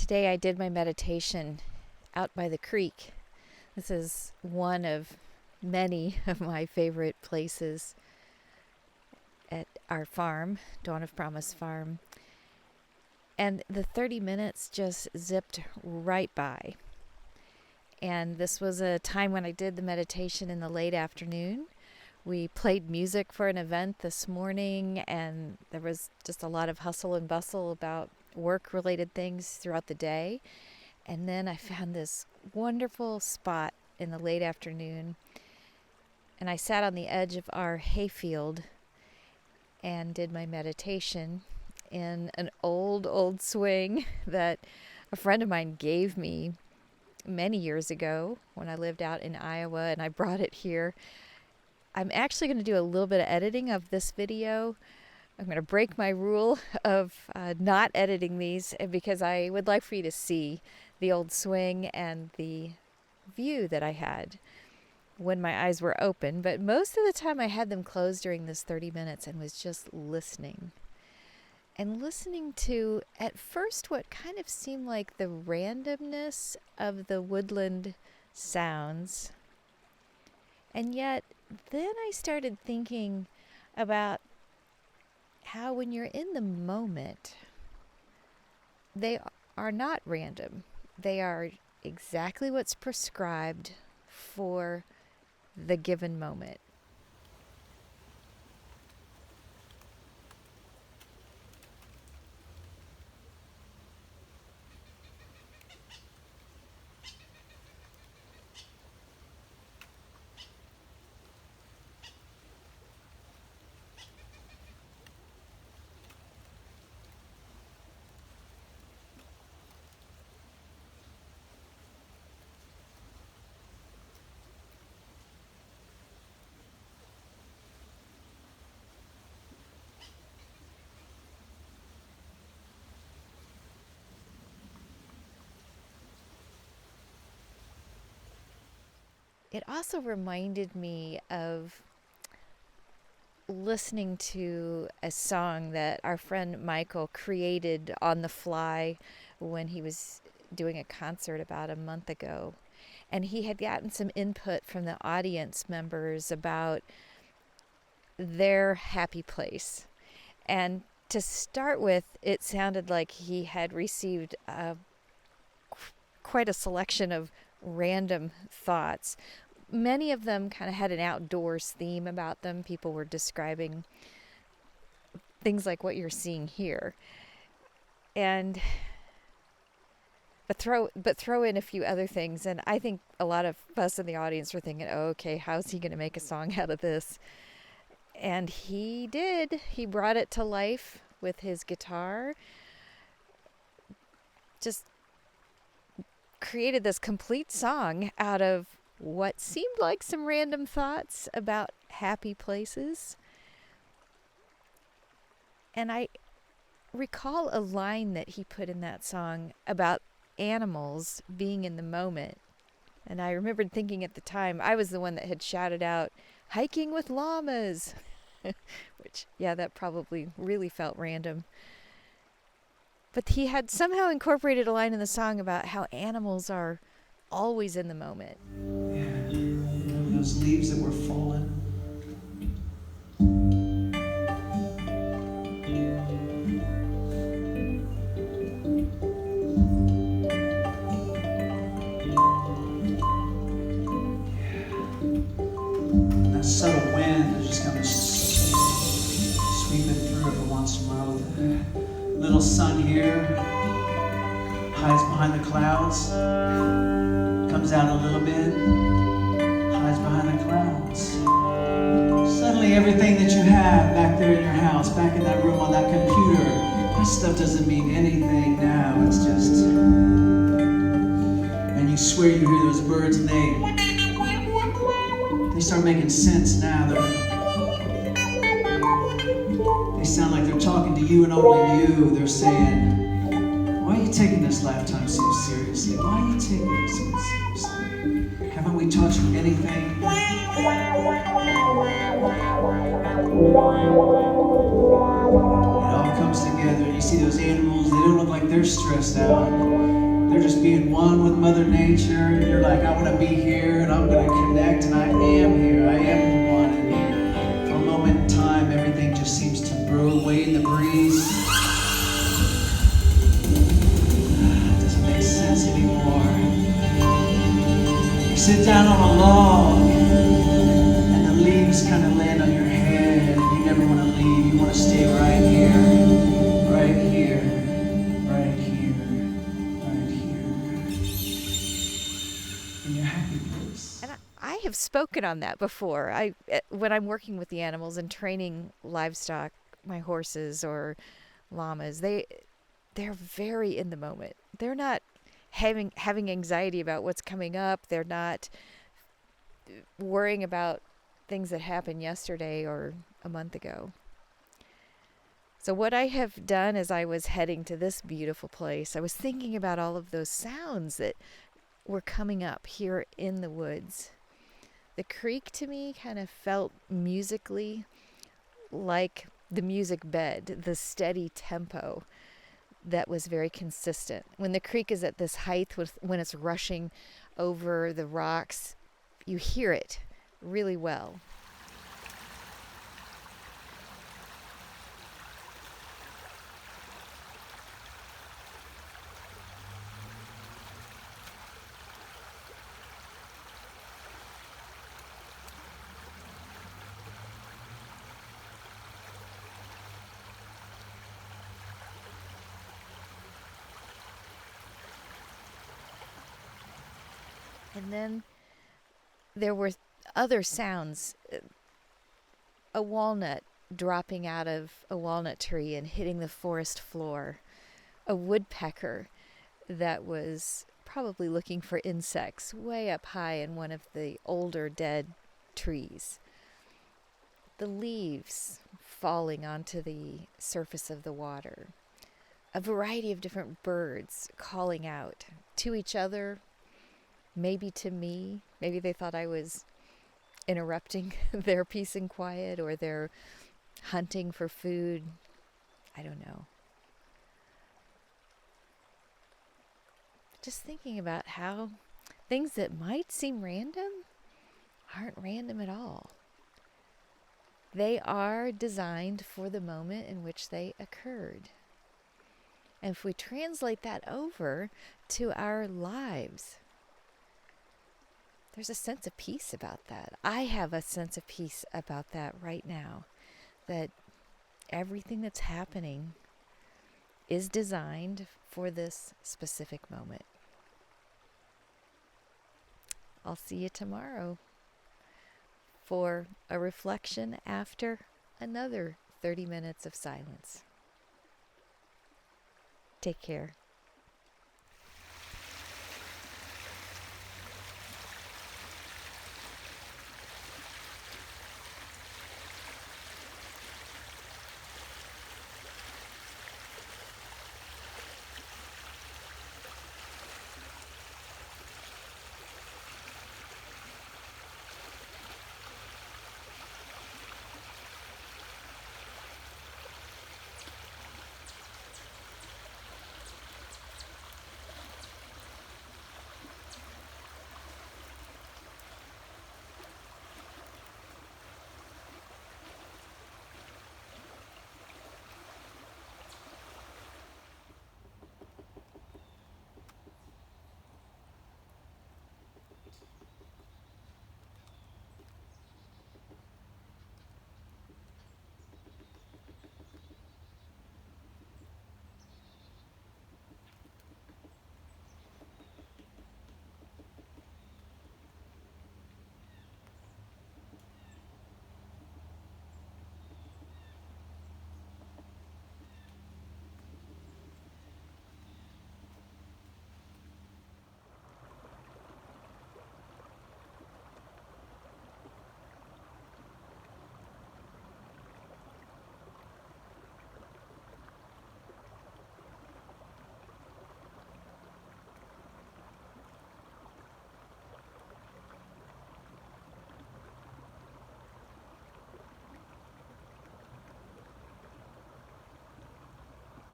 Today I did my meditation out by the creek. This is one of many of my favorite places at our farm, Dawn of Promise Farm. And the 30 minutes just zipped right by. And this was a time when I did the meditation in the late afternoon. We played music for an event this morning, and there was just a lot of hustle and bustle about work-related things throughout the day. And then I found this wonderful spot in the late afternoon, and I sat on the edge of our hayfield and did my meditation in an old swing that a friend of mine gave me many years ago when I lived out in Iowa, and I brought it here. I'm actually going to do a little bit of editing of this video. I'm going to break my rule of not editing these because I would like for you to see the old swing and the view that I had when my eyes were open. But most of the time I had them closed during this 30 minutes and was just listening. And listening to, at first, what kind of seemed like the randomness of the woodland sounds. And yet, then I started thinking about how when you're in the moment, they are not random. They are exactly what's prescribed for the given moment. It also reminded me of listening to a song that our friend Michael created on the fly when he was doing a concert about a month ago. And he had gotten some input from the audience members about their happy place. And to start with, it sounded like he had received quite a selection of random thoughts. Many of them kind of had an outdoors theme about them. People were describing things like what you're seeing here. But throw in a few other things, and I think a lot of us in the audience were thinking, oh, okay, how's he going to make a song out of this? And he did. He brought it to life with his guitar. Just created this complete song out of what seemed like some random thoughts about happy places. And I recall a line that he put in that song about animals being in the moment. And I remembered thinking at the time, I was the one that had shouted out, hiking with llamas, which, yeah, that probably really felt random. But he had somehow incorporated a line in the song about how animals are always in the moment. Yeah, remember those leaves that were falling? And that subtle wind is just kind of sweeping through every once in a while. The little sun here hides behind the clouds, comes out a little bit, hides behind the clouds. Suddenly everything that you have back there in your house, back in that room on that computer, that stuff doesn't mean anything now. It's just... And you swear you hear those birds and they start making sense now. They sound like they're talking to you and only you. They're saying, why are you taking this lifetime so seriously? Why are you taking it so seriously? Haven't we taught you anything? It all comes together. You see those animals, they don't look like they're stressed out. They're just being one with Mother Nature. And you're like, I want to be here and I'm going to connect, and I am here. I am the one. And for a moment in time, everything just seems to blow away in the breeze. It doesn't make sense anymore. You sit down on a log and the leaves kind of land on your head. You never want to leave. You want to stay right here, right here, right here, right here. In your happy place. And I have spoken on that before. When I'm working with the animals and training livestock, my horses or llamas, they're very in the moment. They're not having anxiety about what's coming up. They're not worrying about things that happened yesterday or a month ago. So what I have done as I was heading to this beautiful place, I was thinking about all of those sounds that were coming up here in the woods. The creek to me kind of felt musically like the music bed, the steady tempo that was very consistent. When the creek is at this height, when it's rushing over the rocks, you hear it really well. And then there were other sounds. A walnut dropping out of a walnut tree and hitting the forest floor. A woodpecker that was probably looking for insects way up high in one of the older dead trees. The leaves falling onto the surface of the water. A variety of different birds calling out to each other, maybe to me. Maybe they thought I was interrupting their peace and quiet, or they're hunting for food. I don't know. Just thinking about how things that might seem random aren't random at all. They are designed for the moment in which they occurred. And if we translate that over to our lives, there's a sense of peace about that. I have a sense of peace about that right now, that everything that's happening is designed for this specific moment. I'll see you tomorrow for a reflection after another 30 minutes of silence. Take care.